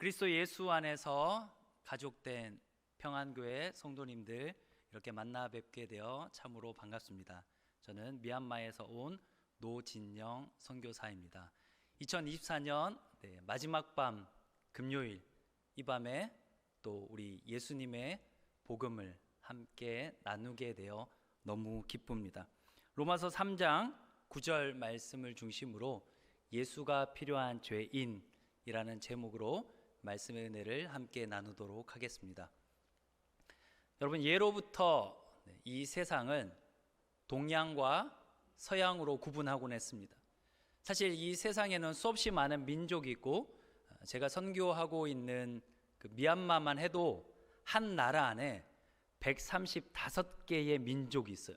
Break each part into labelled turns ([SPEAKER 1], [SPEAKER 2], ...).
[SPEAKER 1] 그리스도 예수 안에서 가족된 평안교회 성도님들 이렇게 만나 뵙게 되어 참으로 반갑습니다. 저는 미얀마에서 온 노진영 선교사입니다. 2024년 마지막 밤 금요일 이 밤에 또 우리 예수님의 복음을 함께 나누게 되어 너무 기쁩니다. 로마서 3장 9절 말씀을 중심으로 예수가 필요한 죄인이라는 제목으로 말씀의 은혜를 함께 나누도록 하겠습니다. 여러분, 예로부터 이 세상은 동양과 서양으로 구분하곤 했습니다. 사실 이 세상에는 수없이 많은 민족이 있고, 제가 선교하고 있는 그 미얀마만 해도 한 나라 안에 135개의 민족이 있어요.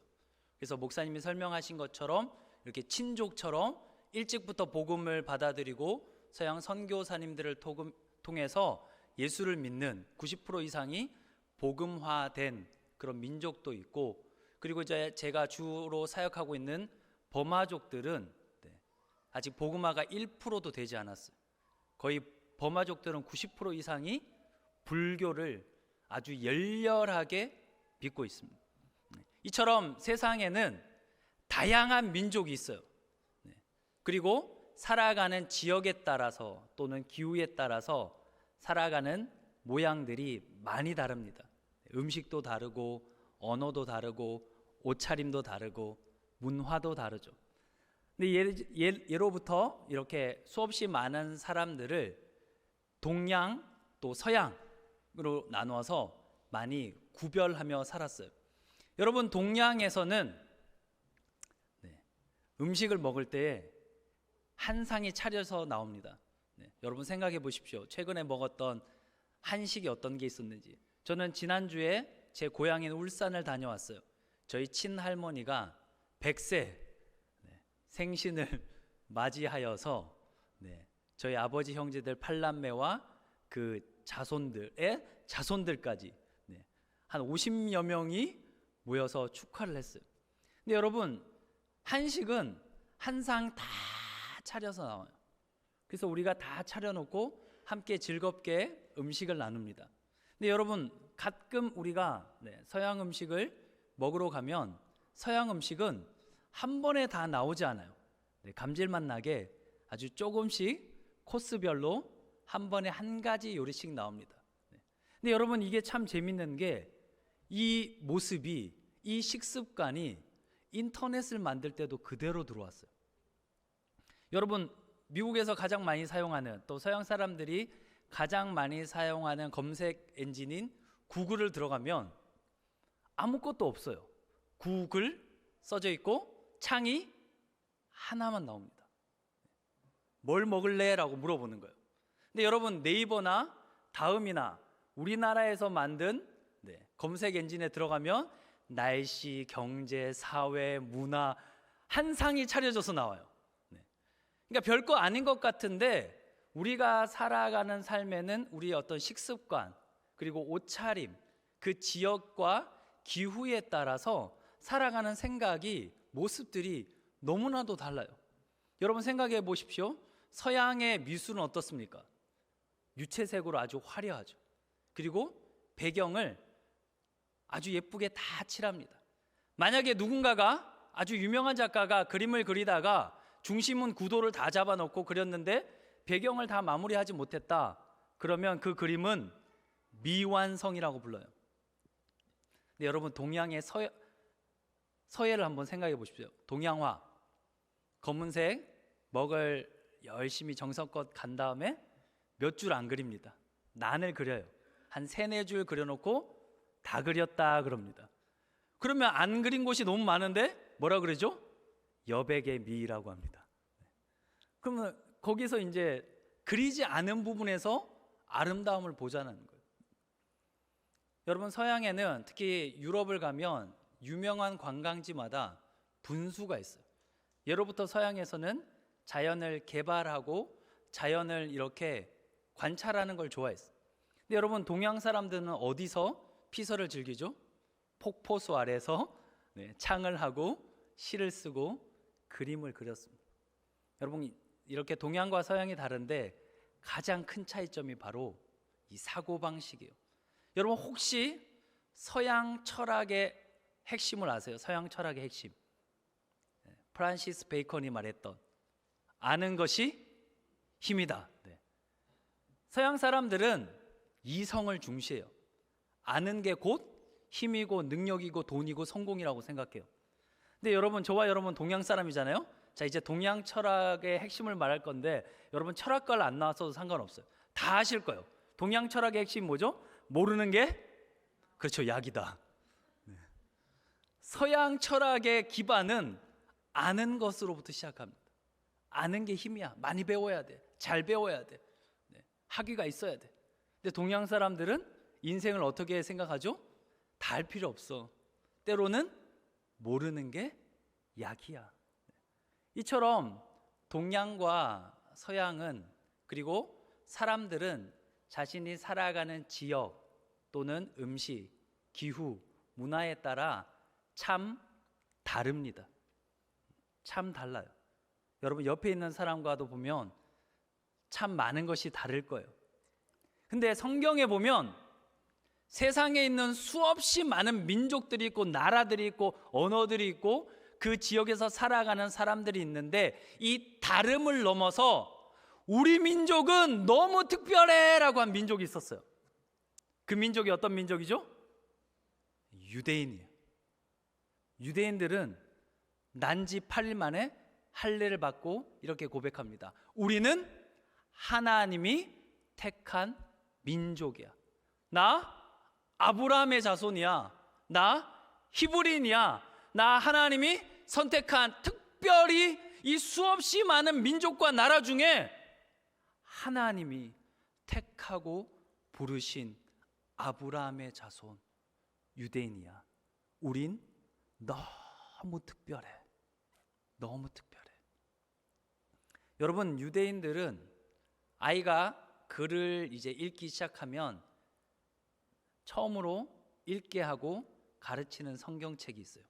[SPEAKER 1] 그래서 목사님이 설명하신 것처럼 이렇게 친족처럼 일찍부터 복음을 받아들이고 서양 선교사님들을 통해서 예수를 믿는 90% 이상이 복음화된 그런 민족도 있고, 그리고 제가 주로 사역하고 있는 버마족들은 아직 복음화가 1%도 되지 않았어요. 거의 버마족들은 90% 이상이 불교를 아주 열렬하게 믿고 있습니다. 이처럼 세상에는 다양한 민족이 있어요. 그리고 살아가는 지역에 따라서 또는 기후에 따라서 살아가는 모양들이 많이 다릅니다. 음식도 다르고 언어도 다르고 옷차림도 다르고 문화도 다르죠. 근데 예로부터 이렇게 수없이 많은 사람들을 동양 또 서양으로 나누어서 많이 구별하며 살았어요. 여러분, 동양에서는 음식을 먹을 때 한 상이 차려서 나옵니다. 여러분 생각해 보십시오. 최근에 먹었던 한식이 어떤 게 있었는지. 저는 지난주에 제 고향인 울산을 다녀왔어요. 저희 친할머니가 100세 생신을 맞이하여서 저희 아버지 형제들 8남매와 그 자손들까지 한 50여 명이 모여서 축하를 했어요. 근데 여러분, 한식은 한 상 다 차려서 나와요. 그래서 우리가 다 차려놓고 함께 즐겁게 음식을 나눕니다. 근데 여러분, 가끔 우리가 서양 음식을 먹으러 가면 서양 음식은 한 번에 다 나오지 않아요. 감질맛 나게 아주 조금씩 코스별로 한 번에 한 가지 요리씩 나옵니다. 근데 여러분, 이게 참 재밌는 게 이 모습이, 이 식습관이 인터넷을 만들 때도 그대로 들어왔어요. 여러분, 미국에서 가장 많이 사용하는, 또 서양 사람들이 가장 많이 사용하는 검색 엔진인 구글을 들어가면 아무것도 없어요. 구글 써져 있고 창이 하나만 나옵니다. 뭘 먹을래? 라고 물어보는 거예요. 근데 여러분, 네이버나 다음이나 우리나라에서 만든 검색 엔진에 들어가면 날씨, 경제, 사회, 문화 한 상이 차려져서 나와요. 그러니까 별거 아닌 것 같은데 우리가 살아가는 삶에는 우리의 어떤 식습관, 그리고 옷차림, 그 지역과 기후에 따라서 살아가는 생각이, 모습들이 너무나도 달라요. 여러분 생각해 보십시오. 서양의 미술은 어떻습니까? 유채색으로 아주 화려하죠. 그리고 배경을 아주 예쁘게 다 칠합니다. 만약에 누군가가, 아주 유명한 작가가 그림을 그리다가 중심은 구도를 다 잡아놓고 그렸는데 배경을 다 마무리하지 못했다. 그러면 그 그림은 미완성이라고 불러요. 근데 여러분, 동양의 서예를 한번 생각해 보십시오. 동양화, 검은색 먹을 열심히 정성껏 간 다음에 몇 줄 안 그립니다. 난을 그려요. 한 3-4줄 그려놓고 다 그렸다 그럽니다. 그러면 안 그린 곳이 너무 많은데 뭐라 그러죠? 여백의 미라고 합니다. 그러면 거기서 이제 그리지 않은 부분에서 아름다움을 보자는 거예요. 여러분, 서양에는 특히 유럽을 가면 유명한 관광지마다 분수가 있어요. 예로부터 서양에서는 자연을 개발하고 자연을 이렇게 관찰하는 걸 좋아했어요. 근데 여러분, 동양 사람들은 어디서 피서를 즐기죠? 폭포수 아래서 창을 하고 시를 쓰고 그림을 그렸습니다. 여러분, 이렇게 동양과 서양이 다른데 가장 큰 차이점이 바로 이 사고방식이에요. 여러분 혹시 서양 철학의 핵심을 아세요? 서양 철학의 핵심, 프란시스 베이컨이 말했던 아는 것이 힘이다. 서양 사람들은 이성을 중시해요. 아는 게 곧 힘이고 능력이고 돈이고 성공이라고 생각해요. 근데 여러분, 저와 여러분 동양 사람이잖아요. 자, 이제 동양 철학의 핵심을 말할 건데 여러분 철학과를 안 나왔어도 상관없어요. 다 아실 거예요. 동양 철학의 핵심 뭐죠? 모르는 게 그렇죠, 약이다. 서양 철학의 기반은 아는 것으로부터 시작합니다. 아는 게 힘이야. 많이 배워야 돼. 잘 배워야 돼. 학위가 있어야 돼. 근데 동양 사람들은 인생을 어떻게 생각하죠? 다 알 필요 없어. 때로는 모르는 게 약이야. 이처럼 동양과 서양은, 그리고 사람들은 자신이 살아가는 지역 또는 음식, 기후, 문화에 따라 참 다릅니다. 참 달라요. 여러분 옆에 있는 사람과도 보면 참 많은 것이 다를 거예요. 근데 성경에 보면 세상에 있는 수없이 많은 민족들이 있고 나라들이 있고 언어들이 있고 그 지역에서 살아가는 사람들이 있는데 이 다름을 넘어서 우리 민족은 너무 특별해 라고 한 민족이 있었어요. 그 민족이 어떤 민족이죠? 유대인이에요. 유대인들은 난지 8일 만에 할례를 받고 이렇게 고백합니다. 우리는 하나님이 택한 민족이야. 나 아브라함의 자손이야. 나 히브리인이야. 나 하나님이 선택한, 특별히 이 수없이 많은 민족과 나라 중에 하나님이 택하고 부르신 아브라함의 자손 유대인이야. 우린 너무 특별해. 너무 특별해. 여러분, 유대인들은 아이가 글을 이제 읽기 시작하면 처음으로 읽게 하고 가르치는 성경책이 있어요.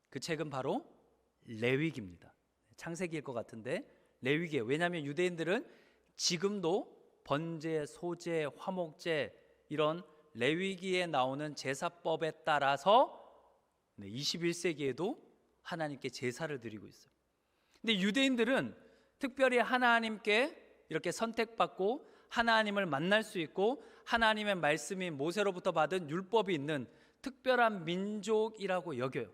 [SPEAKER 1] 그 책은 바로 레위기입니다. 창세기일 것 같은데 레위기예요. 왜냐하면 유대인들은 지금도 번제, 소제, 화목제 이런 레위기에 나오는 제사법에 따라서 21세기에도 하나님께 제사를 드리고 있어요. 근데 유대인들은 특별히 하나님께 이렇게 선택받고 하나님을 만날 수 있고 하나님의 말씀이 모세로부터 받은 율법이 있는 특별한 민족이라고 여겨요.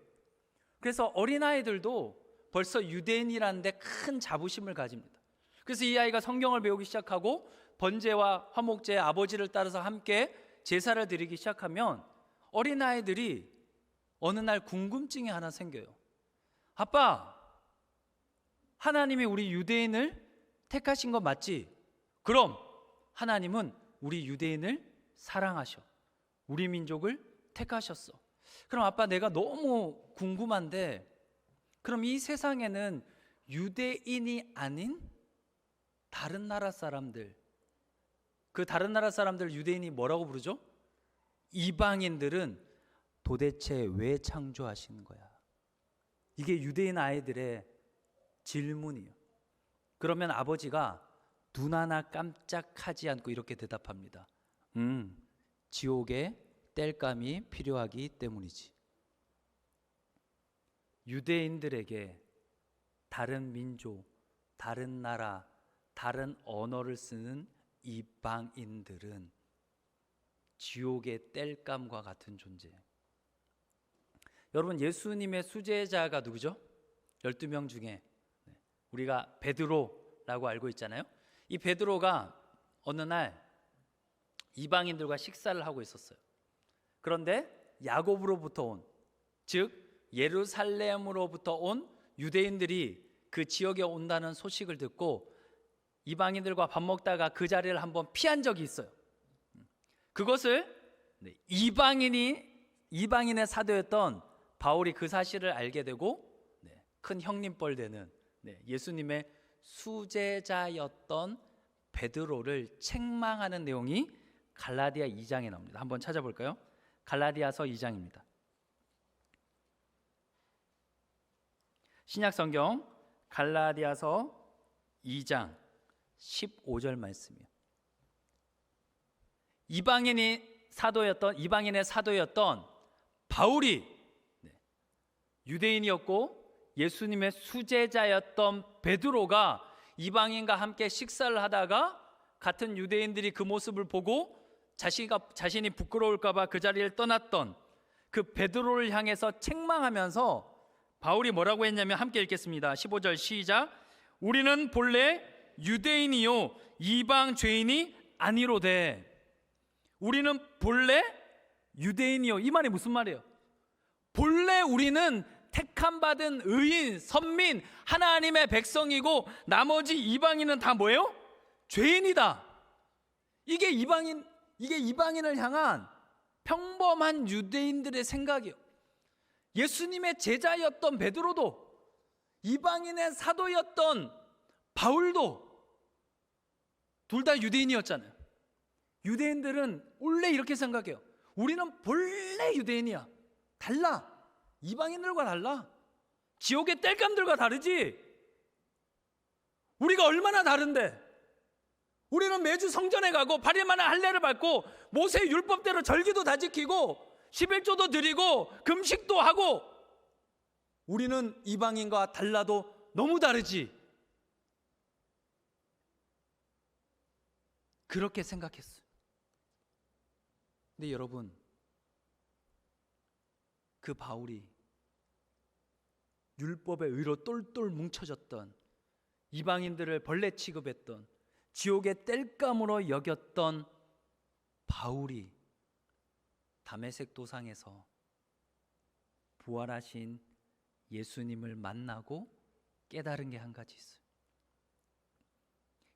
[SPEAKER 1] 그래서 어린아이들도 벌써 유대인이라는 데 큰 자부심을 가집니다. 그래서 이 아이가 성경을 배우기 시작하고 번제와 화목제, 아버지를 따라서 함께 제사를 드리기 시작하면 어린아이들이 어느 날 궁금증이 하나 생겨요. 아빠, 하나님이 우리 유대인을 택하신 거 맞지? 그럼 하나님은 우리 유대인을 사랑하셔. 우리 민족을 택하셨어. 그럼 아빠, 내가 너무 궁금한데 그럼 이 세상에는 유대인이 아닌 다른 나라 사람들, 그 다른 나라 사람들 유대인이 뭐라고 부르죠? 이방인들은 도대체 왜 창조하신 거야? 이게 유대인 아이들의 질문이에요. 그러면 아버지가 눈 하나 깜짝하지 않고 이렇게 대답합니다. 지옥에 땔감이 필요하기 때문이지. 유대인들에게 다른 민족, 다른 나라, 다른 언어를 쓰는 이방인들은 지옥의 땔감과 같은 존재예요. 여러분, 예수님의 수제자가 누구죠? 12명 중에 우리가 베드로라고 알고 있잖아요. 이 베드로가 어느 날 이방인들과 식사를 하고 있었어요. 그런데 야곱으로부터 온, 즉 예루살렘으로부터 온 유대인들이 그 지역에 온다는 소식을 듣고 이방인들과 밥 먹다가 그 자리를 한번 피한 적이 있어요. 그것을 이방인의 사도였던 바울이 그 사실을 알게 되고 큰 형님뻘 되는 예수님의 수제자였던 베드로를 책망하는 내용이 갈라디아 2장에 나옵니다. 한번 찾아볼까요? 갈라디아서 2장입니다. 신약 성경 갈라디아서 2장 15절 말씀이에요. 이방인의 사도였던 바울이 유대인이었고 예수님의 수제자였던 베드로가 이방인과 함께 식사를 하다가 같은 유대인들이 그 모습을 보고 자신이 부끄러울까 봐 그 자리를 떠났던 그 베드로를 향해서 책망하면서 바울이 뭐라고 했냐면 함께 읽겠습니다. 15절 시작. 우리는 본래 유대인이요 이방 죄인이 아니로되. 우리는 본래 유대인이요. 이 말이 무슨 말이에요? 본래 우리는 택함 받은 의인, 선민, 하나님의 백성이고 나머지 이방인은 다 뭐예요? 죄인이다. 이게 이방인을 향한 평범한 유대인들의 생각이에요. 예수님의 제자였던 베드로도, 이방인의 사도였던 바울도 둘 다 유대인이었잖아요. 유대인들은 원래 이렇게 생각해요. 우리는 본래 유대인이야. 달라. 이방인들과 달라. 지옥의 땔감들과 다르지. 우리가 얼마나 다른데. 우리는 매주 성전에 가고 8일 만에 할례를 받고 모세의 율법대로 절기도 다 지키고 11조도 드리고 금식도 하고. 우리는 이방인과 달라도 너무 다르지. 그렇게 생각했어요. 근데 여러분, 그 바울이 율법의 의로 똘똘 뭉쳐졌던, 이방인들을 벌레 취급했던, 지옥의 땔감으로 여겼던 바울이 다메섹 도상에서 부활하신 예수님을 만나고 깨달은 게 한 가지 있어요.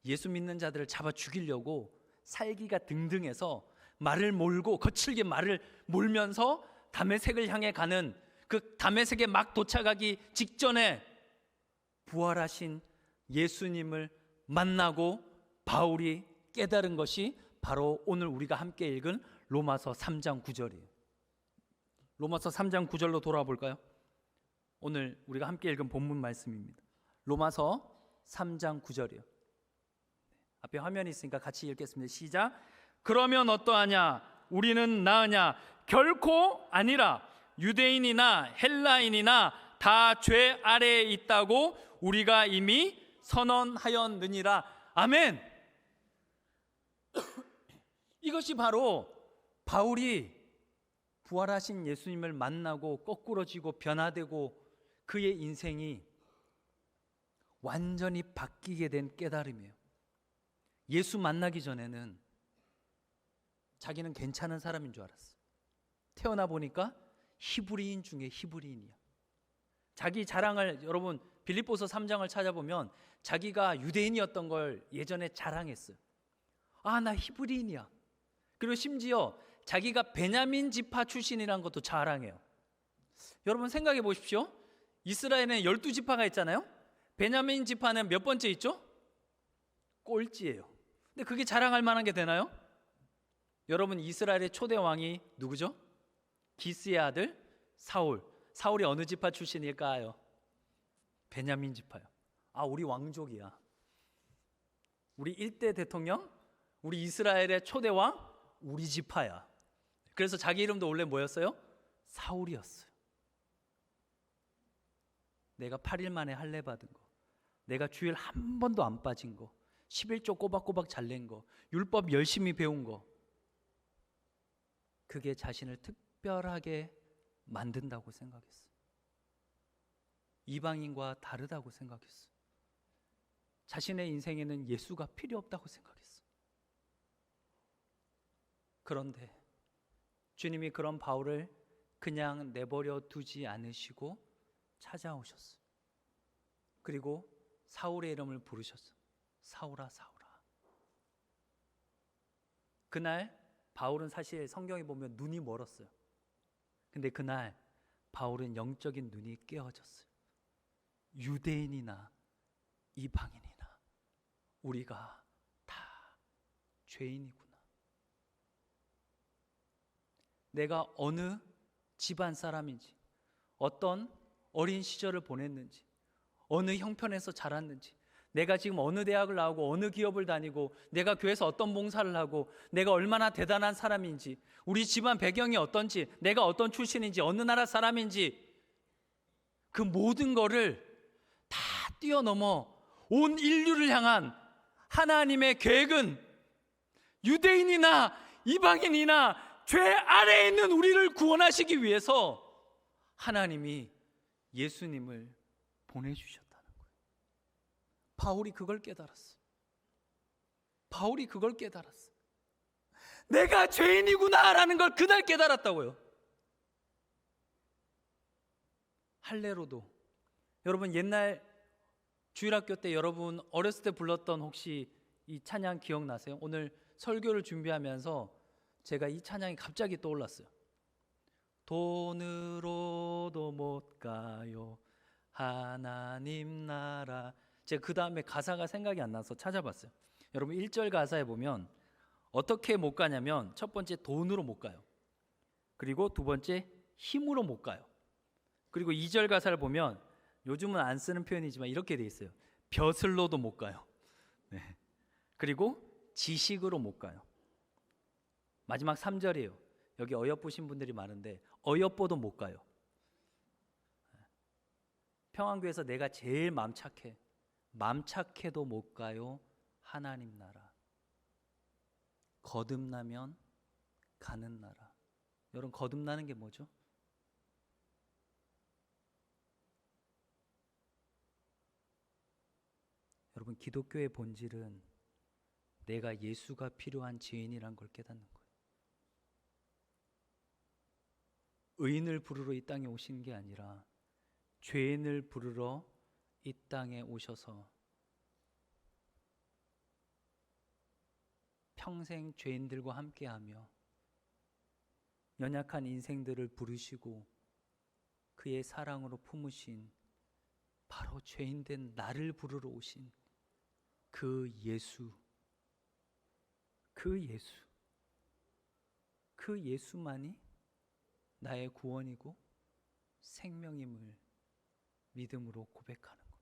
[SPEAKER 1] 예수 믿는 자들을 잡아 죽이려고 살기가 등등해서 말을 몰고 거칠게 말을 몰면서 다메섹을 향해 가는 그 다메섹에 막 도착하기 직전에 부활하신 예수님을 만나고 바울이 깨달은 것이 바로 오늘 우리가 함께 읽은 로마서 3장 9절이에요. 로마서 3장 9절로 돌아와 볼까요? 오늘 우리가 함께 읽은 본문 말씀입니다. 로마서 3장 9절이에요. 앞에 화면이 있으니까 같이 읽겠습니다. 시작. 그러면 어떠하냐? 우리는 나으냐? 결코 아니라. 유대인이나 헬라인이나 다 죄 아래에 있다고 우리가 이미 선언하였느니라. 아멘. 이것이 바로 바울이 부활하신 예수님을 만나고 거꾸러지고 변화되고 그의 인생이 완전히 바뀌게 된 깨달음이에요. 예수 만나기 전에는 자기는 괜찮은 사람인 줄 알았어. 태어나 보니까 히브리인 중에 히브리인이야. 자기 자랑을, 여러분 빌립보서 3장을 찾아보면 자기가 유대인이었던 걸 예전에 자랑했어요. 아, 나 히브리인이야. 그리고 심지어 자기가 베냐민 지파 출신이라는 것도 자랑해요. 여러분 생각해 보십시오. 이스라엘에는 12지파가 있잖아요. 베냐민 지파는 몇 번째 있죠? 꼴찌예요. 근데 그게 자랑할 만한 게 되나요? 여러분, 이스라엘의 초대 왕이 누구죠? 기스의 아들 사울. 사울이 어느 지파 출신일까요? 베냐민 지파요. 아, 우리 왕족이야. 우리 1대 대통령, 우리 이스라엘의 초대 왕, 우리 지파야. 그래서 자기 이름도 원래 뭐였어요? 사울이었어요. 내가 8일 만에 할례 받은 거, 내가 주일 한 번도 안 빠진 거, 11조 꼬박꼬박 잘 낸 거, 율법 열심히 배운 거, 그게 자신을 특별하게 만든다고 생각했어요. 이방인과 다르다고 생각했어요. 자신의 인생에는 예수가 필요 없다고 생각했어요. 그런데 주님이 그런 바울을 그냥 내버려 두지 않으시고 찾아오셨어요. 그리고 사울의 이름을 부르셨어요. 사울아, 사울아. 그날 바울은 사실 성경에 보면 눈이 멀었어요. 근데 그날 바울은 영적인 눈이 깨어졌어요. 유대인이나 이방인이나 우리가 다 죄인이구나. 내가 어느 집안 사람인지, 어떤 어린 시절을 보냈는지, 어느 형편에서 자랐는지, 내가 지금 어느 대학을 나오고 어느 기업을 다니고 내가 교회에서 어떤 봉사를 하고 내가 얼마나 대단한 사람인지, 우리 집안 배경이 어떤지, 내가 어떤 출신인지, 어느 나라 사람인지, 그 모든 거를 다 뛰어넘어 온 인류를 향한 하나님의 계획은 유대인이나 이방인이나 죄 아래에 있는 우리를 구원하시기 위해서 하나님이 예수님을 보내주셨다는 거예요. 바울이 그걸 깨달았어. 바울이 그걸 깨달았어. 내가 죄인이구나라는 걸 그날 깨달았다고요. 할례로도, 여러분 옛날 주일학교 때 여러분 어렸을 때 불렀던 혹시 이 찬양 기억나세요? 오늘 설교를 준비하면서 제가 이 찬양이 갑자기 떠올랐어요. 돈으로도 못 가요 하나님 나라. 제가 그 다음에 가사가 생각이 안 나서 찾아봤어요. 여러분 1절 가사에 보면 어떻게 못 가냐면, 첫 번째 돈으로 못 가요. 그리고 두 번째 힘으로 못 가요. 그리고 2절 가사를 보면 요즘은 안 쓰는 표현이지만 이렇게 돼 있어요. 벼슬로도 못 가요. 네. 그리고 지식으로 못 가요. 마지막 3절이에요. 여기 어여쁘신 분들이 많은데 어여뻐도 못 가요. 평안교회에서 내가 제일 맘 착해. 맘 착해도 못 가요 하나님 나라. 거듭나면 가는 나라. 여러분 거듭나는 게 뭐죠? 여러분 기독교의 본질은 내가 예수가 필요한 죄인이란 걸 깨닫는 거예요. 의인을 부르러 이 땅에 오신 게 아니라 죄인을 부르러 이 땅에 오셔서 평생 죄인들과 함께하며 연약한 인생들을 부르시고 그의 사랑으로 품으신, 바로 죄인된 나를 부르러 오신 그 예수, 그 예수만이 나의 구원이고 생명임을 믿음으로 고백하는 것.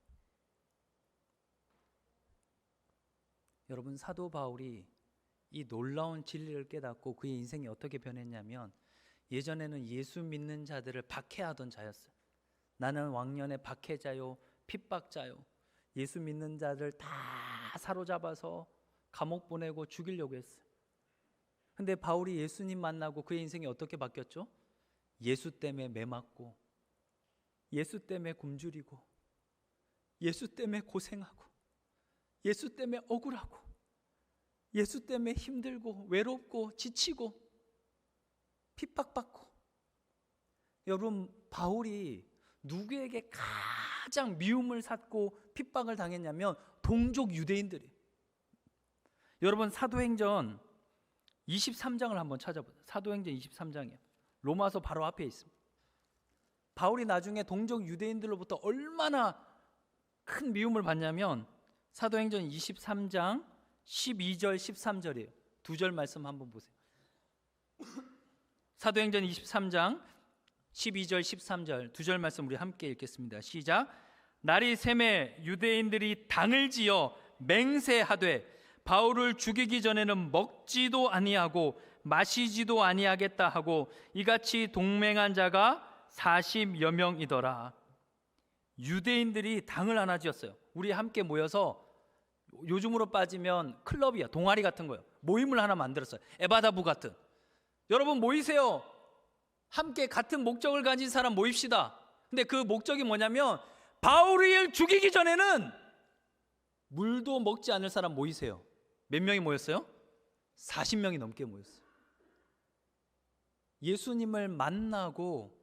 [SPEAKER 1] 여러분 사도 바울이 이 놀라운 진리를 깨닫고 그의 인생이 어떻게 변했냐면, 예전에는 예수 믿는 자들을 박해하던 자였어요. 나는 왕년의 박해자요 핍박자요. 예수 믿는 자들 다 사로잡아서 감옥 보내고 죽이려고 했어요. 근데 바울이 예수님 만나고 그의 인생이 어떻게 바뀌었죠? 예수 때문에 매맞고, 예수 때문에 굶주리고, 예수 때문에 고생하고, 예수 때문에 억울하고, 예수 때문에 힘들고 외롭고 지치고 핍박받고. 여러분 바울이 누구에게 가장 미움을 샀고 핍박을 당했냐면 동족 유대인들이. 여러분 사도행전 23장을 한번 찾아보세요. 사도행전 23장이에요. 로마서 바로 앞에 있습니다. 바울이 나중에 동족 유대인들로부터 얼마나 큰 미움을 받냐면 사도행전 23장 12절 13절이에요. 두 절 말씀 한번 보세요. 사도행전 23장 12절 13절 두 절 말씀 우리 함께 읽겠습니다. 시작. 날이 새매 유대인들이 당을 지어 맹세하되 바울을 죽이기 전에는 먹지도 아니하고 마시지도 아니하겠다 하고 이같이 동맹한 자가 40여 명이더라. 유대인들이 당을 하나 지었어요. 우리 함께 모여서, 요즘으로 빠지면 클럽이야, 동아리 같은 거예요. 모임을 하나 만들었어요. 에바다부 같은. 여러분 모이세요. 함께 같은 목적을 가진 사람 모입시다. 근데 그 목적이 뭐냐면 바울을 죽이기 전에는 물도 먹지 않을 사람 모이세요. 몇 명이 모였어요? 40명이 넘게 모였어요. 예수님을 만나고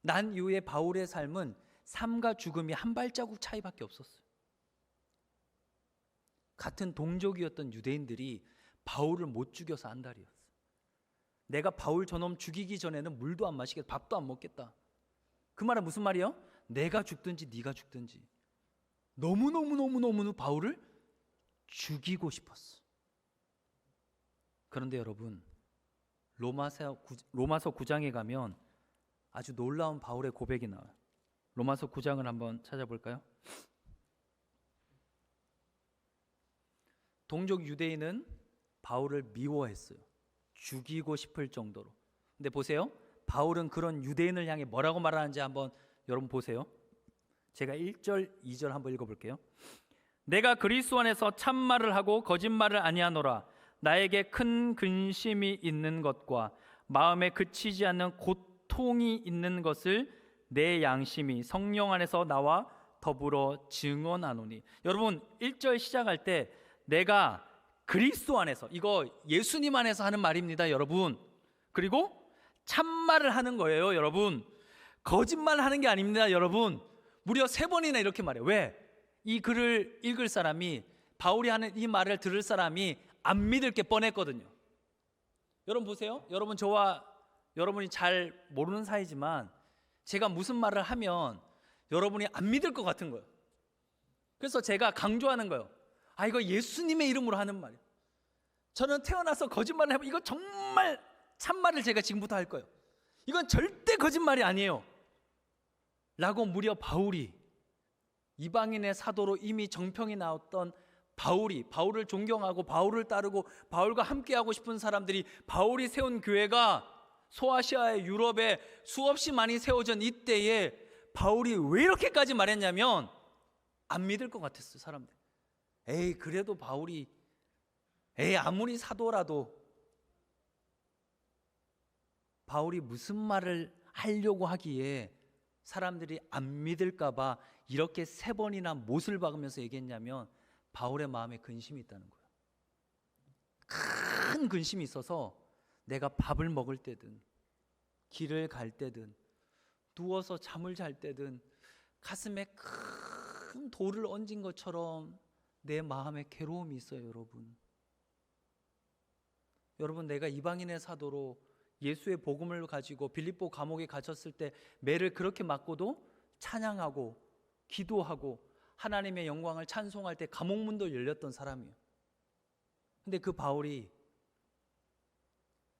[SPEAKER 1] 난 이후에 바울의 삶은 삶과 죽음이 한 발자국 차이밖에 없었어요. 같은 동족이었던 유대인들이 바울을 못 죽여서 안달이었어요. 내가 바울 저놈 죽이기 전에는 물도 안 마시겠다, 밥도 안 먹겠다. 그 말은 무슨 말이에요? 내가 죽든지 네가 죽든지 너무너무 바울을 죽이고 싶었어. 그런데 여러분 로마서 9장에 가면 아주 놀라운 바울의 고백이 나와요. 로마서 9장을 한번 찾아볼까요? 동족 유대인은 바울을 미워했어요. 죽이고 싶을 정도로. 근데 보세요, 바울은 그런 유대인을 향해 뭐라고 말하는지 한번 여러분 보세요. 제가 1절 2절 한번 읽어볼게요. 내가 그리스도 안에서 참말을 하고 거짓말을 아니하노라. 나에게 큰 근심이 있는 것과 마음에 그치지 않는 고통이 있는 것을 내 양심이 성령 안에서 나와 더불어 증언하노니. 여러분 1절 시작할 때 내가 그리스도 안에서, 이거 예수님 안에서 하는 말입니다 여러분. 그리고 참말을 하는 거예요 여러분. 거짓말 하는 게 아닙니다 여러분. 무려 3번이나 이렇게 말해요. 왜? 이 글을 읽을 사람이, 바울이 하는 이 말을 들을 사람이 안 믿을 게 뻔했거든요. 여러분 보세요. 여러분, 저와 여러분이 잘 모르는 사이지만 제가 무슨 말을 하면 여러분이 안 믿을 것 같은 거예요. 그래서 제가 강조하는 거예요. 아, 이거 예수님의 이름으로 하는 말이에요. 저는 태어나서 거짓말을 해보면 이거 정말 참말을 제가 지금부터 할 거예요. 이건 절대 거짓말이 아니에요 라고 무려 바울이, 이방인의 사도로 이미 정평이 나왔던 바울을 존경하고 바울을 따르고 바울과 함께하고 싶은 사람들이, 바울이 세운 교회가 소아시아의 유럽에 수없이 많이 세워진 이때에 바울이 왜 이렇게까지 말했냐면 안 믿을 것 같았어요 사람들. 에이, 그래도 바울이, 아무리 사도라도 바울이 무슨 말을 하려고 하기에 사람들이 안 믿을까 봐 이렇게 3번이나 못을 박으면서 얘기했냐면 바울의 마음에 근심이 있다는 거예요. 큰 근심이 있어서 내가 밥을 먹을 때든 길을 갈 때든 누워서 잠을 잘 때든 가슴에 큰 돌을 얹은 것처럼 내 마음에 괴로움이 있어요 여러분. 여러분, 내가 이방인의 사도로 예수의 복음을 가지고 빌립보 감옥에 갇혔을 때 매를 그렇게 맞고도 찬양하고 기도하고 하나님의 영광을 찬송할 때 감옥문도 열렸던 사람이에요. 근데 그 바울이,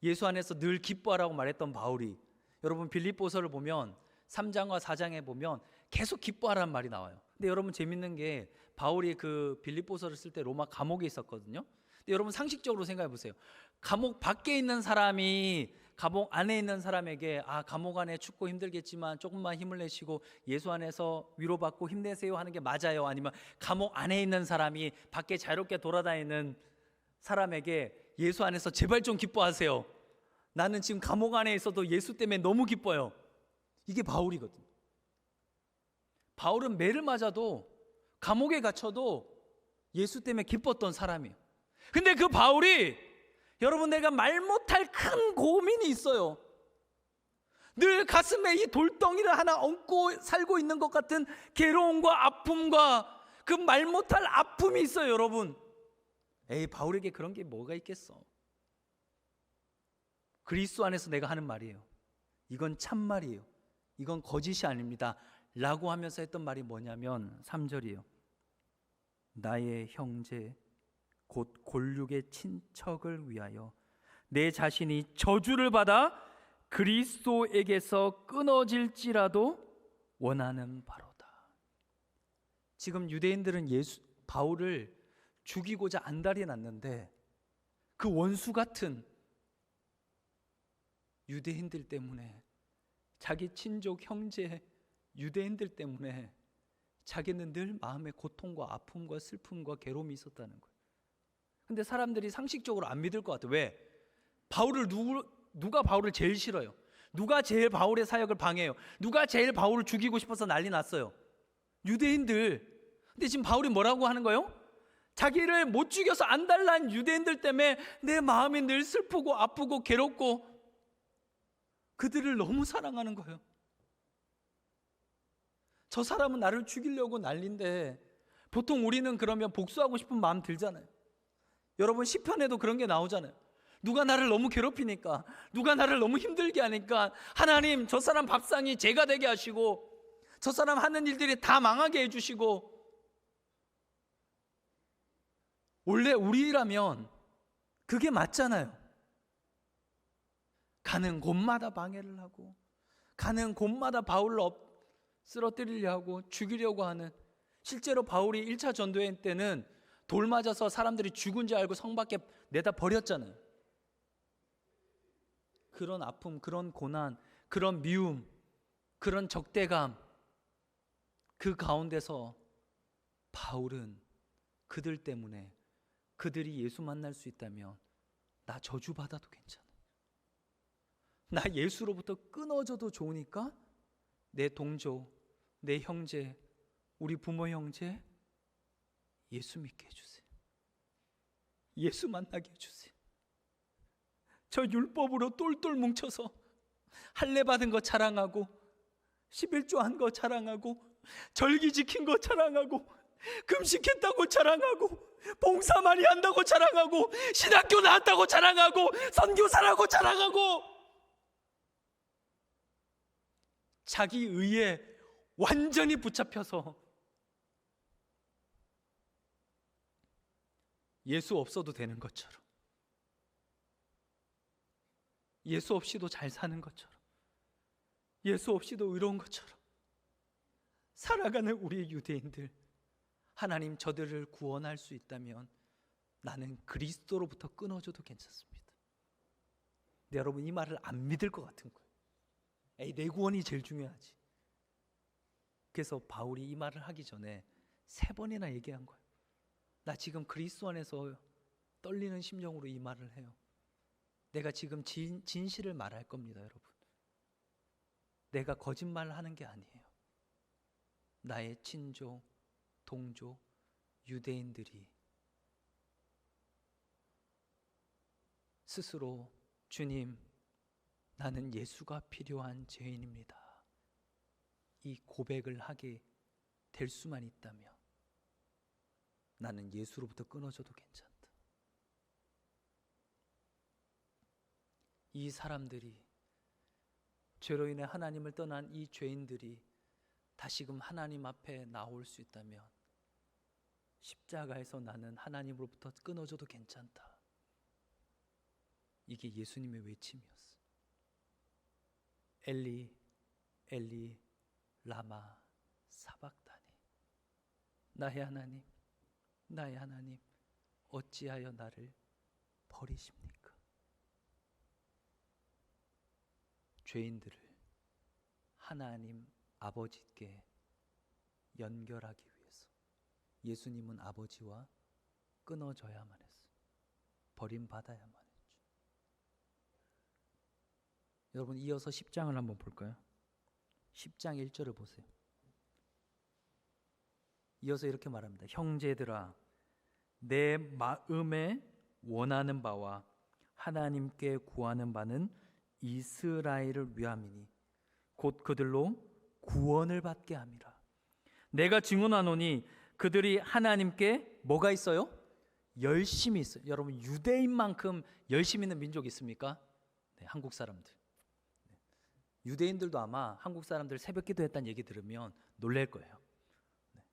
[SPEAKER 1] 예수 안에서 늘 기뻐하라고 말했던 바울이, 여러분 빌립보서를 보면 3장과 4장에 보면 계속 기뻐하라는 말이 나와요. 근데 여러분 재밌는 게 바울이 그 빌립보서를 쓸 때 로마 감옥에 있었거든요. 근데 여러분 상식적으로 생각해 보세요. 감옥 밖에 있는 사람이 감옥 안에 있는 사람에게, 아, 감옥 안에 춥고 힘들겠지만 조금만 힘을 내시고 예수 안에서 위로받고 힘내세요 하는 게 맞아요? 아니면 감옥 안에 있는 사람이 밖에 자유롭게 돌아다니는 사람에게 예수 안에서 제발 좀 기뻐하세요, 나는 지금 감옥 안에 있어도 예수 때문에 너무 기뻐요, 이게 바울이거든요. 바울은 매를 맞아도 감옥에 갇혀도 예수 때문에 기뻤던 사람이에요. 근데 그 바울이, 여러분, 내가 말 못할 큰 고민이 있어요. 늘 가슴에 이 돌덩이를 하나 얹고 살고 있는 것 같은 괴로움과 아픔과 그 말 못할 아픔이 있어요 여러분. 에이, 바울에게 그런 게 뭐가 있겠어. 그리스도 안에서 내가 하는 말이에요. 이건 참말이에요. 이건 거짓이 아닙니다 라고 하면서 했던 말이 뭐냐면 3절이에요. 나의 형제 곧 골육의 친척을 위하여 내 자신이 저주를 받아 그리스도에게서 끊어질지라도 원하는 바로다. 지금 유대인들은 바울을 죽이고자 안달이 났는데 그 원수 같은 유대인들 때문에, 자기 친족 형제 유대인들 때문에 자기는 늘 마음에 고통과 아픔과 슬픔과 괴로움이 있었다는 거예요. 근데 사람들이 상식적으로 안 믿을 것 같아요. 왜? 바울을 누가 바울을 제일 싫어요? 누가 제일 바울의 사역을 방해해요? 누가 제일 바울을 죽이고 싶어서 난리 났어요? 유대인들. 근데 지금 바울이 뭐라고 하는 거예요? 자기를 못 죽여서 안달난 유대인들 때문에 내 마음이 늘 슬프고 아프고 괴롭고 그들을 너무 사랑하는 거예요. 저 사람은 나를 죽이려고 난리인데 보통 우리는 그러면 복수하고 싶은 마음 들잖아요. 여러분 시편에도 그런 게 나오잖아요. 누가 나를 너무 괴롭히니까, 누가 나를 너무 힘들게 하니까 하나님, 저 사람 밥상이 죄가 되게 하시고 저 사람 하는 일들이 다 망하게 해주시고. 원래 우리라면 그게 맞잖아요. 가는 곳마다 방해를 하고 가는 곳마다 바울을 쓰러뜨리려 하고 죽이려고 하는. 실제로 바울이 1차 전도회 때는 돌 맞아서 사람들이 죽은 줄 알고 성 밖에 내다 버렸잖아요. 그런 아픔, 그런 고난, 그런 미움, 그런 적대감, 그 가운데서 바울은 그들 때문에 그들이 예수 만날 수 있다면 나 저주받아도 괜찮아. 나 예수로부터 끊어져도 좋으니까 내 동조, 내 형제, 우리 부모 형제 예수 믿게 해주세요. 예수 만나게 해주세요. 저 율법으로 똘똘 뭉쳐서 할례 받은 거 자랑하고 11조 한 거 자랑하고 절기 지킨 거 자랑하고 금식했다고 자랑하고 봉사 많이 한다고 자랑하고 신학교 나왔다고 자랑하고 선교사라고 자랑하고 자기 의에 완전히 붙잡혀서 예수 없어도 되는 것처럼, 예수 없이도 잘 사는 것처럼, 예수 없이도 의로운 것처럼 살아가는 우리 유대인들, 하나님 저들을 구원할 수 있다면 나는 그리스도로부터 끊어져도 괜찮습니다. 근데 여러분 이 말을 안 믿을 것 같은 거예요. 에이, 내 구원이 제일 중요하지. 그래서 바울이 이 말을 하기 전에 3번이나 얘기한 거예요. 나 지금 그리스도 안에서 떨리는 심정으로 이 말을 해요. 내가 지금 진실을 말할 겁니다, 여러분. 내가 거짓말을 하는 게 아니에요. 나의 친족, 동족, 유대인들이 스스로 주님, 나는 예수가 필요한 죄인입니다. 이 고백을 하게 될 수만 있다면 나는 예수로부터 끊어져도 괜찮다. 이 사람들이, 죄로 인해 하나님을 떠난 이 죄인들이 다시금 하나님 앞에 나올 수 있다면 십자가에서 나는 하나님으로부터 끊어져도 괜찮다. 이게 예수님의 외침이었어. 엘리 엘리 라마 사박다니, 나의 하나님, 나의 하나님, 어찌하여 나를 버리십니까? 죄인들을 하나님 아버지께 연결하기 위해서 예수님은 아버지와 끊어져야만 했어요. 버림받아야만 했죠. 여러분 이어서 10장을 한번 볼까요? 10장 1절을 보세요. 이어서 이렇게 말합니다. 형제들아, 내 마음에 원하는 바와 하나님께 구하는 바는 이스라엘을 위함이니 곧 그들로 구원을 받게 함이라. 내가 증언하노니 그들이 하나님께 뭐가 있어요? 열심히 있어요. 여러분 유대인만큼 열심히 있는 민족이 있습니까? 네, 한국 사람들. 유대인들도 아마 한국 사람들 새벽 기도했다는 얘기 들으면 놀랄 거예요. 네.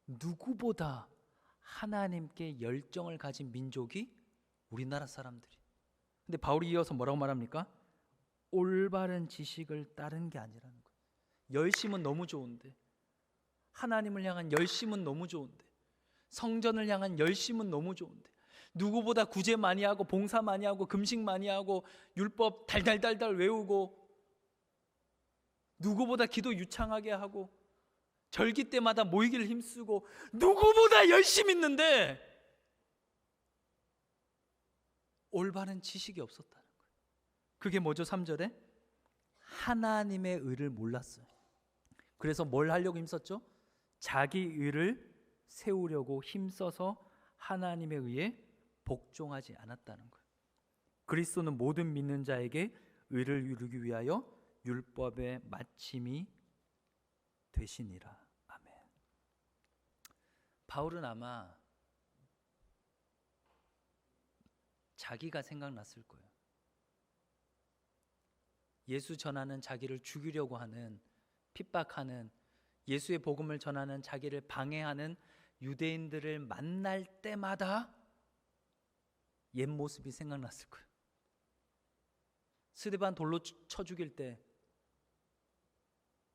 [SPEAKER 1] 누구보다 하나님께 열정을 가진 민족이 우리나라 사람들이. 근데 바울이 이어서 뭐라고 말합니까? 올바른 지식을 따른 게 아니라는 거예요. 열심은 너무 좋은데, 하나님을 향한 열심은 너무 좋은데, 성전을 향한 열심은 너무 좋은데, 누구보다 구제 많이 하고 봉사 많이 하고 금식 많이 하고 율법 달달달달 외우고 누구보다 기도 유창하게 하고 절기 때마다 모이기를 힘쓰고 누구보다 열심히 있는데 올바른 지식이 없었다는 거예요. 그게 뭐죠? 3절에 하나님의 의를 몰랐어요. 그래서 뭘 하려고 힘썼죠? 자기 의를 세우려고 힘써서 하나님의 의에 복종하지 않았다는 거예요. 그리스도는 모든 믿는 자에게 의를 이루기 위하여 율법의 마침이 되시니라. 아멘. 바울은 아마 자기가 생각났을 거예요. 예수 전하는 자기를 죽이려고 하는, 핍박하는, 예수의 복음을 전하는 자기를 방해하는 유대인들을 만날 때마다 옛 모습이 생각났을 거예요. 스데반 돌로 쳐 죽일 때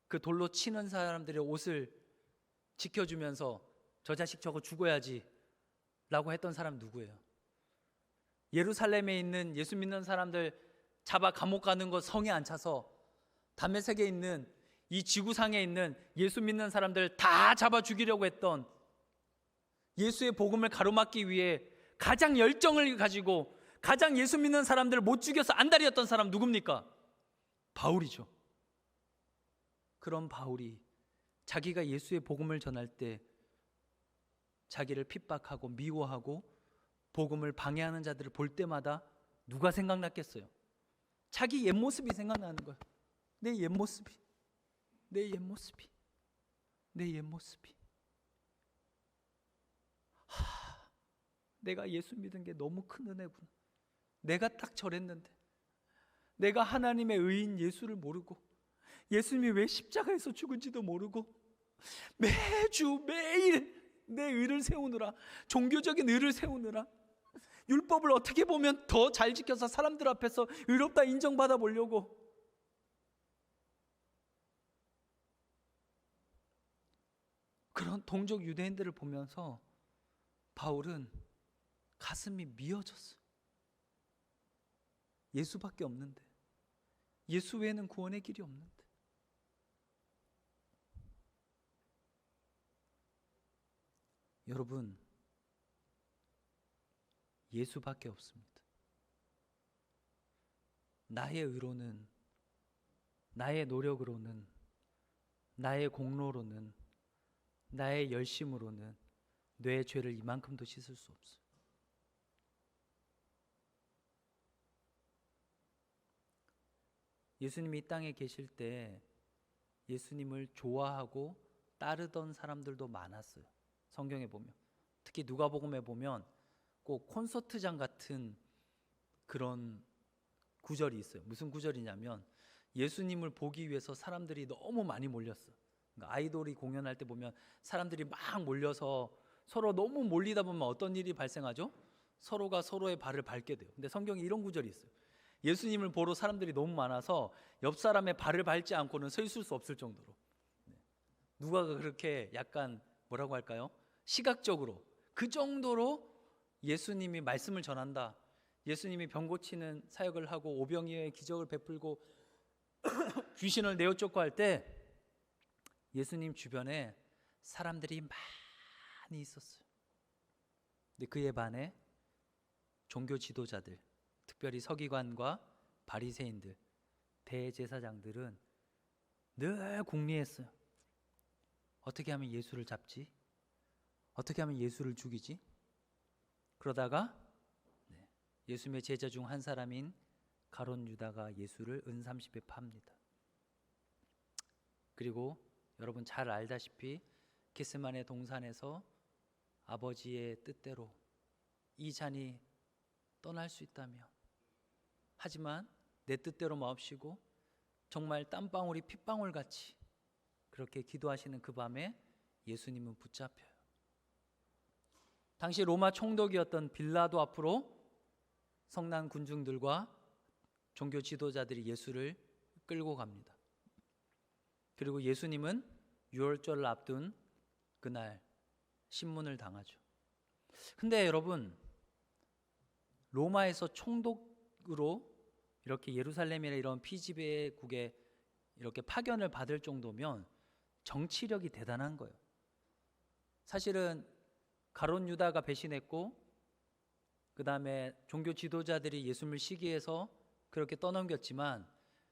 [SPEAKER 1] 그 돌로 치는 사람들의 옷을 지켜주면서 저 자식 저거 죽어야지, 라고 했던 사람 누구예요? 예루살렘에 있는 예수 믿는 사람들 잡아 감옥 가는 거 성에 안 차서 다메섹에 있는 이 지구상에 있는 예수 믿는 사람들 다 잡아 죽이려고 했던, 예수의 복음을 가로막기 위해 가장 열정을 가지고 가장 예수 믿는 사람들을 못 죽여서 안달이었던 사람 누굽니까? 바울이죠. 그런 바울이 자기가 예수의 복음을 전할 때 자기를 핍박하고 미워하고 복음을 방해하는 자들을 볼 때마다 누가 생각났겠어요? 자기 옛모습이 생각나는 거야. 내 옛모습이, 내 옛모습이, 내 옛모습이. 내가 예수 믿은 게 너무 큰 은혜구나. 내가 딱 저랬는데, 내가 하나님의 의인 예수를 모르고, 예수님이 왜 십자가에서 죽은지도 모르고 매주 매일 내 의를 세우느라, 종교적인 의를 세우느라, 율법을 어떻게 보면 더 잘 지켜서 사람들 앞에서 의롭다 인정받아 보려고, 그런 동족 유대인들을 보면서 바울은 가슴이 미어졌어요. 예수밖에 없는데, 예수 외에는 구원의 길이 없는데. 여러분, 예수밖에 없습니다. 나의 의로는, 나의 노력으로는, 나의 공로로는, 나의 열심으로는 내 죄를 이만큼도 씻을 수 없어요. 예수님이 이 땅에 계실 때 예수님을 좋아하고 따르던 사람들도 많았어요. 성경에 보면, 특히 누가복음에 보면 꼭 콘서트장 같은 그런 구절이 있어요. 무슨 구절이냐면, 예수님을 보기 위해서 사람들이 너무 많이 몰렸어. 그러니까 아이돌이 공연할 때 보면 사람들이 막 몰려서 서로 너무 몰리다 보면 어떤 일이 발생하죠? 서로가 서로의 발을 밟게 돼요. 근데 성경에 이런 구절이 있어요. 예수님을 보러 사람들이 너무 많아서 옆 사람의 발을 밟지 않고는 서 있을 수 없을 정도로. 누가 그렇게 약간 뭐라고 할까요? 시각적으로 그 정도로 예수님이 말씀을 전한다, 예수님이 병 고치는 사역을 하고 오병이어의 기적을 베풀고 귀신을 내어 쫓고 할 때 예수님 주변에 사람들이 많이 있었어요. 근데 그에 반해 종교 지도자들, 특별히 서기관과 바리새인들, 대제사장들은 늘 궁리했어요. 어떻게 하면 예수를 잡지? 어떻게 하면 예수를 죽이지? 그러다가 예수님의 제자 중 한 사람인 가룟 유다가 예수를 은삼십에 팝니다. 그리고 여러분 잘 알다시피 겟세마네 동산에서 아버지의 뜻대로 이 잔이 떠날 수 있다면, 하지만 내 뜻대로 마옵시고 정말 땀방울이 핏방울 같이 그렇게 기도하시는 그 밤에 예수님은 붙잡혀요. 당시 로마 총독이었던 빌라도 앞으로 성난 군중들과 종교 지도자들이 예수를 끌고 갑니다. 그리고 예수님은 유월절을 앞둔 그날 신문을 당하죠. 근데 여러분, 로마에서 총독으로 이렇게 예루살렘이나 이런 피지배국에 이렇게 파견을 받을 정도면 정치력이 대단한 거예요. 사실은 가룟 유다가 배신했고, 그 다음에 종교 지도자들이 예수님을 시기해서 그렇게 떠넘겼지만,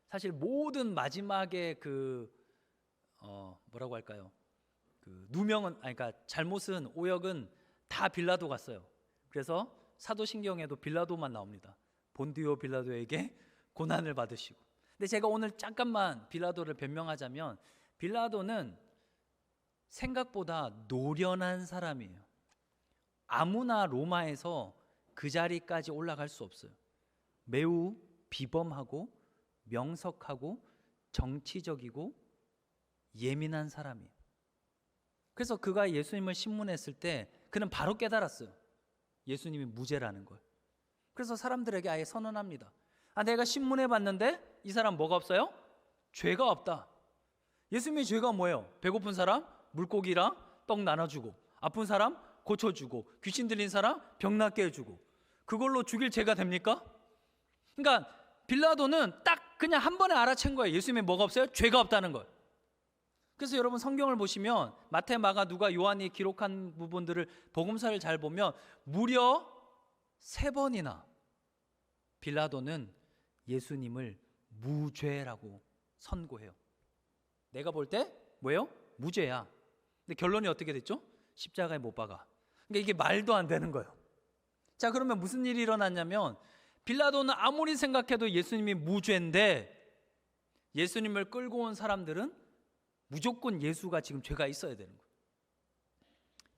[SPEAKER 1] 사실 모든 마지막에 뭐라고 할까요? 누명은, 그러니까 잘못은, 오역은 다 빌라도 갔어요. 그래서 사도신경에도 빌라도만 나옵니다. 본디오 빌라도에게 고난을 받으시고. 근데 제가 오늘 잠깐만 빌라도를 변명하자면, 빌라도는 생각보다 노련한 사람이에요. 아무나 로마에서 그 자리까지 올라갈 수 없어요. 매우 비범하고 명석하고 정치적이고 예민한 사람이에요. 그래서 그가 예수님을 신문했을 때 그는 바로 깨달았어요. 예수님이 무죄라는 걸. 그래서 사람들에게 아예 선언합니다. 내가 신문해 봤는데 이 사람 뭐가 없어요? 죄가 없다. 예수님의 죄가 뭐예요? 배고픈 사람 물고기랑 떡 나눠주고, 아픈 사람 고쳐주고 귀신 들린 사람 병 낫게 해주고 그걸로 죽일 죄가 됩니까? 그러니까 빌라도는 딱 그냥 한 번에 알아챈 거예요. 예수님에 뭐가 없어요? 죄가 없다는 걸. 그래서 여러분 성경을 보시면 마태, 마가, 누가, 요한이 기록한 부분들을 복음서를 잘 보면 무려 3번이나 빌라도는 예수님을 무죄라고 선고해요. 내가 볼 때 뭐예요? 무죄야. 근데 결론이 어떻게 됐죠? 십자가에 못 박아. 그러니까 이게 말도 안 되는 거예요. 자, 그러면 무슨 일이 일어났냐면 빌라도는 아무리 생각해도 예수님이 무죄인데 예수님을 끌고 온 사람들은 무조건 예수가 지금 죄가 있어야 되는 거예요.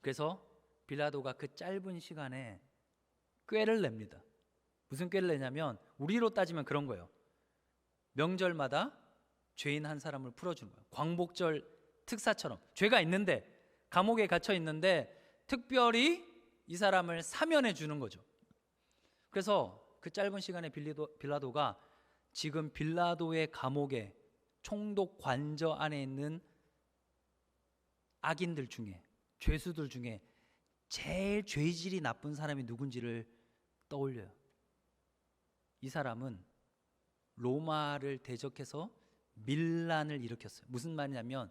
[SPEAKER 1] 그래서 빌라도가 그 짧은 시간에 꾀를 냅니다. 무슨 꾀를 내냐면 우리로 따지면 그런 거예요. 명절마다 죄인 한 사람을 풀어주는 거예요. 광복절 특사처럼 죄가 있는데 감옥에 갇혀 있는데 특별히 이 사람을 사면해 주는 거죠. 그래서 그 짧은 시간에 빌라도가 지금 빌라도의 감옥에 총독 관저 안에 있는 악인들 중에 죄수들 중에 제일 죄질이 나쁜 사람이 누군지를 떠올려요. 이 사람은 로마를 대적해서 밀란을 일으켰어요. 무슨 말이냐면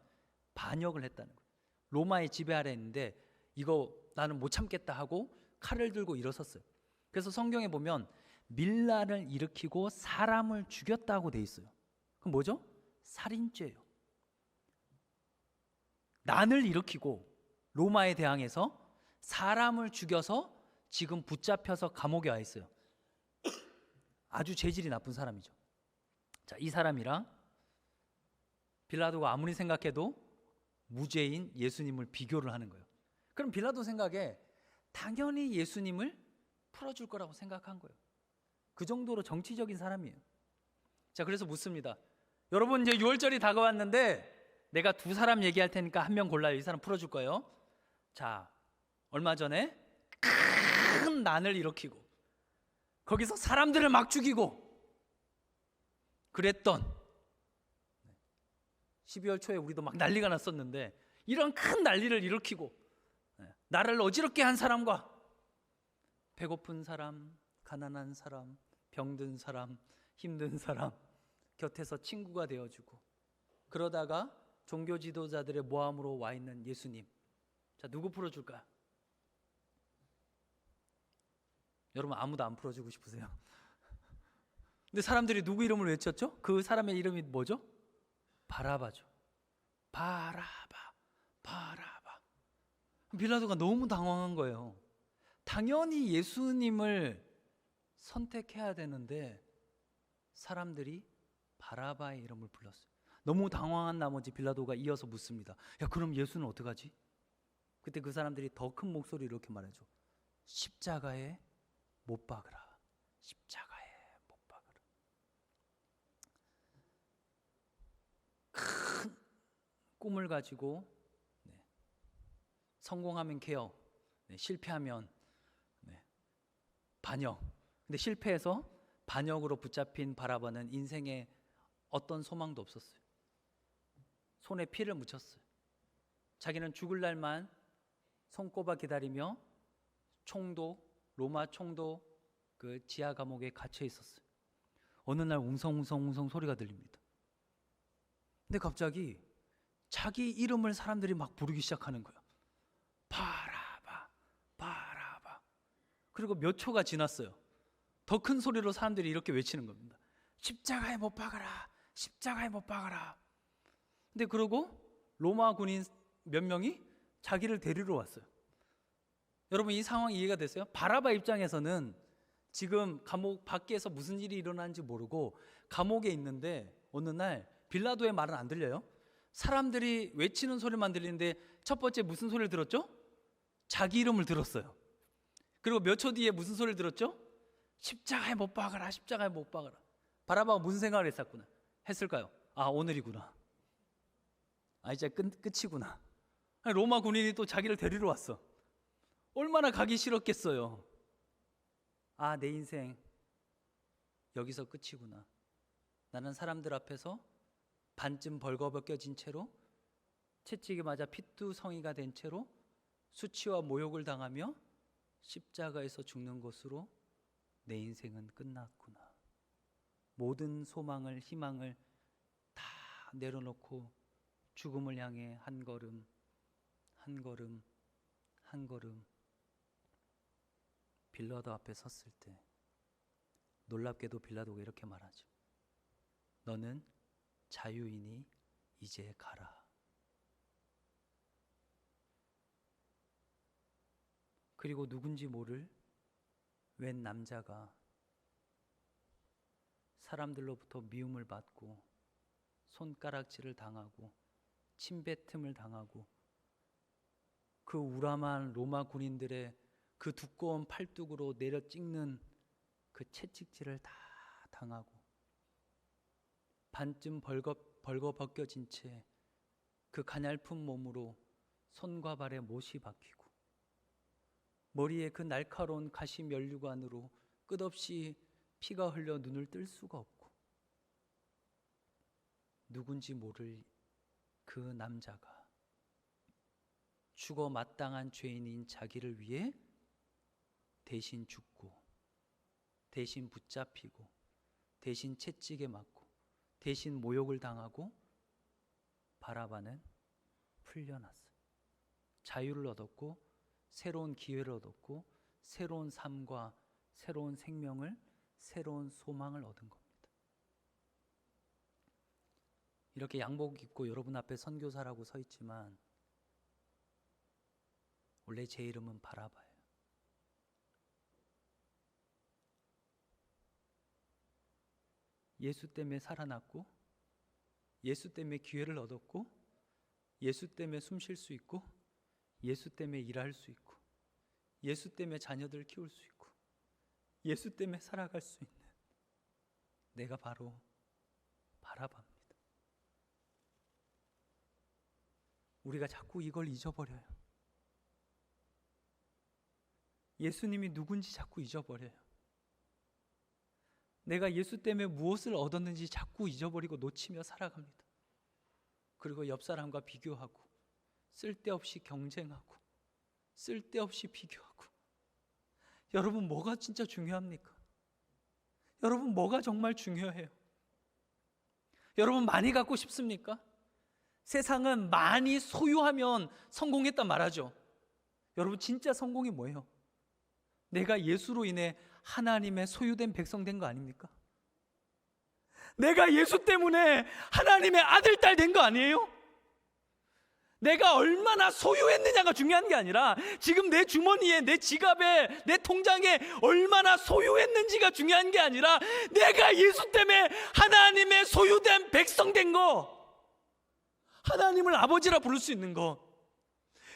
[SPEAKER 1] 반역을 했다는 거예요. 로마의 지배 아래 있는데 이거 나는 못 참겠다 하고 칼을 들고 일어섰어요. 그래서 성경에 보면 밀란을 일으키고 사람을 죽였다고 돼 있어요. 그럼 뭐죠? 살인죄예요. 난을 일으키고 로마에 대항해서 사람을 죽여서 지금 붙잡혀서 감옥에 와 있어요. 아주 재질이 나쁜 사람이죠. 자, 이 사람이랑 빌라도가 아무리 생각해도 무죄인 예수님을 비교를 하는 거예요. 그럼 빌라도 생각에 당연히 예수님을 풀어줄 거라고 생각한 거예요. 그 정도로 정치적인 사람이에요. 자, 그래서 묻습니다. 여러분 이제 6월절이 다가왔는데 내가 2사람 얘기할 테니까 한 명 골라요. 이 사람 풀어줄 거예요. 자, 얼마 전에 큰 난을 일으키고 거기서 사람들을 막 죽이고 그랬던 12월 초에 우리도 막 난리가 났었는데 이런 큰 난리를 일으키고 나를 어지럽게 한 사람과 배고픈 사람, 가난한 사람, 병든 사람, 힘든 사람 곁에서 친구가 되어주고 그러다가 종교 지도자들의 모함으로 와 있는 예수님. 자, 누구 풀어줄까요? 여러분 아무도 안 풀어주고 싶으세요? 근데 사람들이 누구 이름을 외쳤죠? 그 사람의 이름이 뭐죠? 바라바죠. 바라바, 바라바. 빌라도가 너무 당황한 거예요. 당연히 예수님을 선택해야 되는데 사람들이 바라바의 이름을 불렀어요. 너무 당황한 나머지 빌라도가 이어서 묻습니다. 야, 그럼 예수는 어떡하지? 그때 그 사람들이 더 큰 목소리로 이렇게 말해줘. 십자가에 못 박으라. 십자가에 못 박으라. 큰 꿈을 가지고 성공하면 개혁, 실패하면 반역. 근데 실패해서 반역으로 붙잡힌 바라바는 인생에 어떤 소망도 없었어요. 손에 피를 묻혔어요. 자기는 죽을 날만 손꼽아 기다리며 로마 총독 그 지하 감옥에 갇혀 있었어요. 어느 날 웅성웅성 소리가 들립니다. 근데 갑자기 자기 이름을 사람들이 막 부르기 시작하는 거예요. 바라바, 바라바. 그리고 몇 초가 지났어요. 더 큰 소리로 사람들이 이렇게 외치는 겁니다. 십자가에 못 박아라, 십자가에 못 박아라. 근데 그러고 로마 군인 몇 명이 자기를 데리러 왔어요. 여러분 이 상황 이해가 됐어요? 바라바 입장에서는 지금 감옥 밖에서 무슨 일이 일어나는지 모르고 감옥에 있는데 어느 날 빌라도의 말은 안 들려요. 사람들이 외치는 소리만 들리는데 첫 번째 무슨 소리를 들었죠? 자기 이름을 들었어요. 그리고 몇 초 뒤에 무슨 소리를 들었죠? 십자가에 못 박아라, 십자가에 못 박아라. 바라바가 무슨 생각을 했을까요? 아, 오늘이구나. 아, 이제 끝이구나. 로마 군인이 또 자기를 데리러 왔어. 얼마나 가기 싫었겠어요. 아, 내 인생 여기서 끝이구나. 나는 사람들 앞에서 반쯤 벌거벗겨진 채로 채찍에 맞아 피투성이가 된 채로 수치와 모욕을 당하며 십자가에서 죽는 것으로 내 인생은 끝났구나. 모든 소망을, 희망을 다 내려놓고 죽음을 향해 한 걸음 한 걸음 한 걸음 빌라도 앞에 섰을 때 놀랍게도 빌라도가 이렇게 말하죠. 너는 자유이니 이제 가라. 그리고 누군지 모를 웬 남자가 사람들로부터 미움을 받고 손가락질을 당하고 침뱉음을 당하고 그 우람한 로마 군인들의 그 두꺼운 팔뚝으로 내려 찍는 그 채찍질을 다 당하고 반쯤 벌거벗겨진 채 그 가냘픈 몸으로 손과 발에 못이 박히고 머리에 그 날카로운 가시 면류관으로 끝없이 피가 흘려 눈을 뜰 수가 없고 누군지 모를 그 남자가 죽어 마땅한 죄인인 자기를 위해 대신 죽고 대신 붙잡히고 대신 채찍에 맞고 대신 모욕을 당하고 바라바는 풀려났어요. 자유를 얻었고 새로운 기회를 얻었고 새로운 삶과 새로운 생명을, 새로운 소망을 얻은 겁니다. 이렇게 양복 입고 여러분 앞에 선교사라고 서 있지만 원래 제 이름은 바라바예요. 예수 때문에 살아났고 예수 때문에 기회를 얻었고 예수 때문에 숨 쉴 수 있고 예수 때문에 일할 수 있고 예수 때문에 자녀들을 키울 수 있고 예수 때문에 살아갈 수 있는 내가 바로 바라바입니다. 우리가 자꾸 이걸 잊어버려요. 예수님이 누군지 자꾸 잊어버려요. 내가 예수 때문에 무엇을 얻었는지 자꾸 잊어버리고 놓치며 살아갑니다. 그리고 옆 사람과 비교하고 쓸데없이 경쟁하고 쓸데없이 비교하고. 여러분, 뭐가 진짜 중요합니까? 여러분, 뭐가 정말 중요해요? 여러분, 많이 갖고 싶습니까? 세상은 많이 소유하면 성공했단 말하죠. 여러분, 진짜 성공이 뭐예요? 내가 예수로 인해 하나님의 소유된 백성 된 거 아닙니까? 내가 예수 때문에 하나님의 아들, 딸 된 거 아니에요? 내가 얼마나 소유했느냐가 중요한 게 아니라 지금 내 주머니에, 내 지갑에, 내 통장에 얼마나 소유했는지가 중요한 게 아니라 내가 예수 때문에 하나님의 소유된 백성 된 거, 하나님을 아버지라 부를 수 있는 거,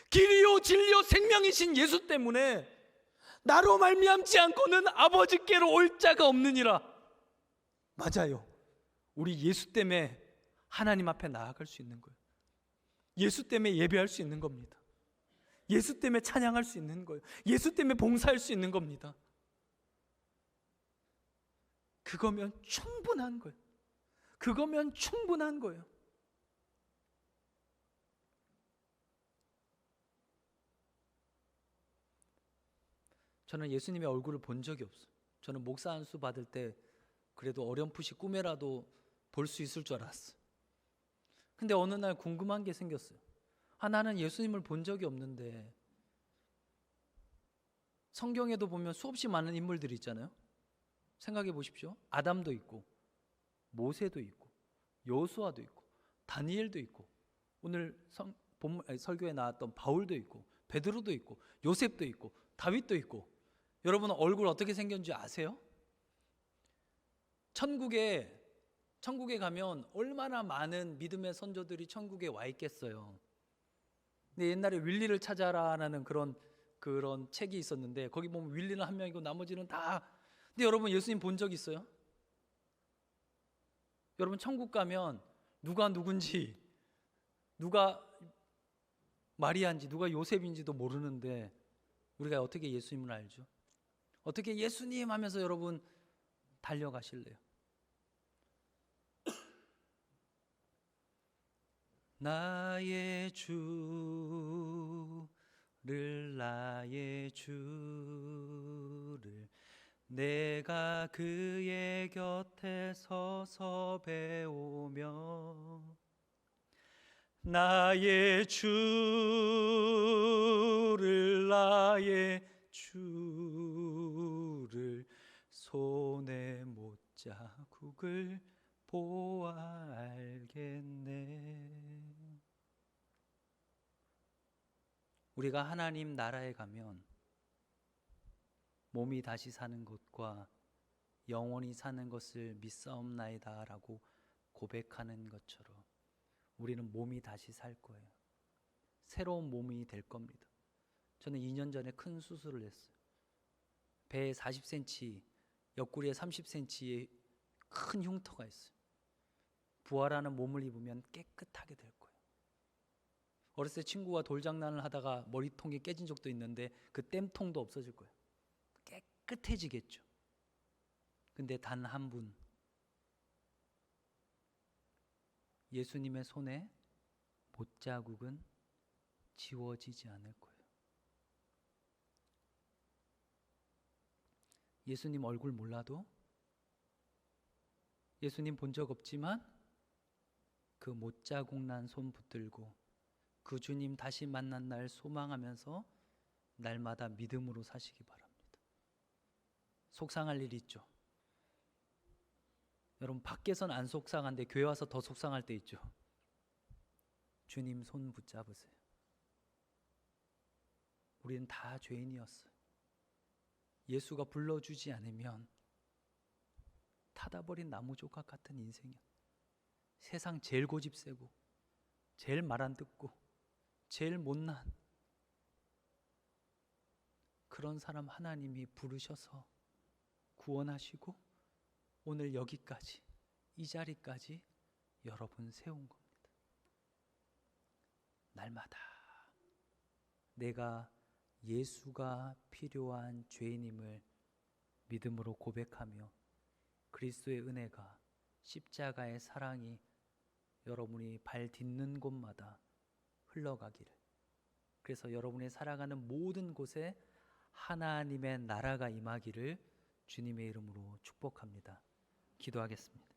[SPEAKER 1] 길이요 진리요 생명이신 예수 때문에 나로 말미암지 않고는 아버지께로 올 자가 없느니라. 맞아요. 우리 예수 때문에 하나님 앞에 나아갈 수 있는 거예요. 예수 때문에 예배할 수 있는 겁니다. 예수 때문에 찬양할 수 있는 거예요. 예수 때문에 봉사할 수 있는 겁니다. 그거면 충분한 거예요. 그거면 충분한 거예요. 저는 예수님의 얼굴을 본 적이 없어요. 저는 목사 안수 받을 때 그래도 어렴풋이 꿈에라도 볼 수 있을 줄 알았어요. 근데 어느 날 궁금한 게 생겼어요. 나는 예수님을 본 적이 없는데 성경에도 보면 수없이 많은 인물들이 있잖아요. 생각해 보십시오. 아담도 있고 모세도 있고 여호수아도 있고 다니엘도 있고 오늘 설교에 나왔던 바울도 있고 베드로도 있고 요셉도 있고 다윗도 있고. 여러분 얼굴 어떻게 생겼는지 아세요? 천국에 가면 얼마나 많은 믿음의 선조들이 천국에 와 있겠어요. 근데 옛날에 윌리를 찾아라라는 그런 책이 있었는데 거기 보면 윌리는 한 명이고 나머지는 다. 근데 여러분 예수님 본 적 있어요? 여러분 천국 가면 누가 누군지, 누가 마리아인지, 누가 요셉인지도 모르는데 우리가 어떻게 예수님을 알죠? 어떻게 예수님 하면서 여러분 달려가실래요? 나의 주 나의 주를 내가 그의 곁에 서서 배우며 나의 주를 손에 못자국을 보아 알겠네. 우리가 하나님 나라에 가면 몸이 다시 사는 것과 영원히 사는 것을 믿사옵나이다 라고 고백하는 것처럼 우리는 몸이 다시 살 거예요. 새로운 몸이 될 겁니다. 저는 2년 전에 큰 수술을 했어요. 배에 40cm, 옆구리에 30cm의 큰 흉터가 있어요. 부활하는 몸을 입으면 깨끗하게 될 거예요. 어렸을 때 친구가 돌장난을 하다가 머리통이 깨진 적도 있는데 그 땜통도 없어질 거예요. 깨끗해지겠죠. 근데 단 한 분, 예수님의 손에 못자국은 지워지지 않을 거예요. 예수님 얼굴 몰라도, 예수님 본 적 없지만 그 못자국 난 손 붙들고 그 주님 다시 만난 날 소망하면서 날마다 믿음으로 사시기 바랍니다. 속상할 일 있죠. 여러분 밖에서는 안 속상한데 교회 와서 더 속상할 때 있죠. 주님 손 붙잡으세요. 우리는 다 죄인이었어요. 예수가 불러주지 않으면 타다버린 나무 조각 같은 인생이야. 세상 제일 고집 세고 제일 말 안 듣고 제일 못난 그런 사람 하나님이 부르셔서 구원하시고 오늘 여기까지, 이 자리까지 여러분 세운 겁니다. 날마다 내가 예수가 필요한 죄인임을 믿음으로 고백하며 그리스도의 은혜가, 십자가의 사랑이 여러분이 발 딛는 곳마다 흘러가기를, 그래서 여러분이 살아가는 모든 곳에 하나님의 나라가 임하기를 주님의 이름으로 축복합니다. 기도하겠습니다.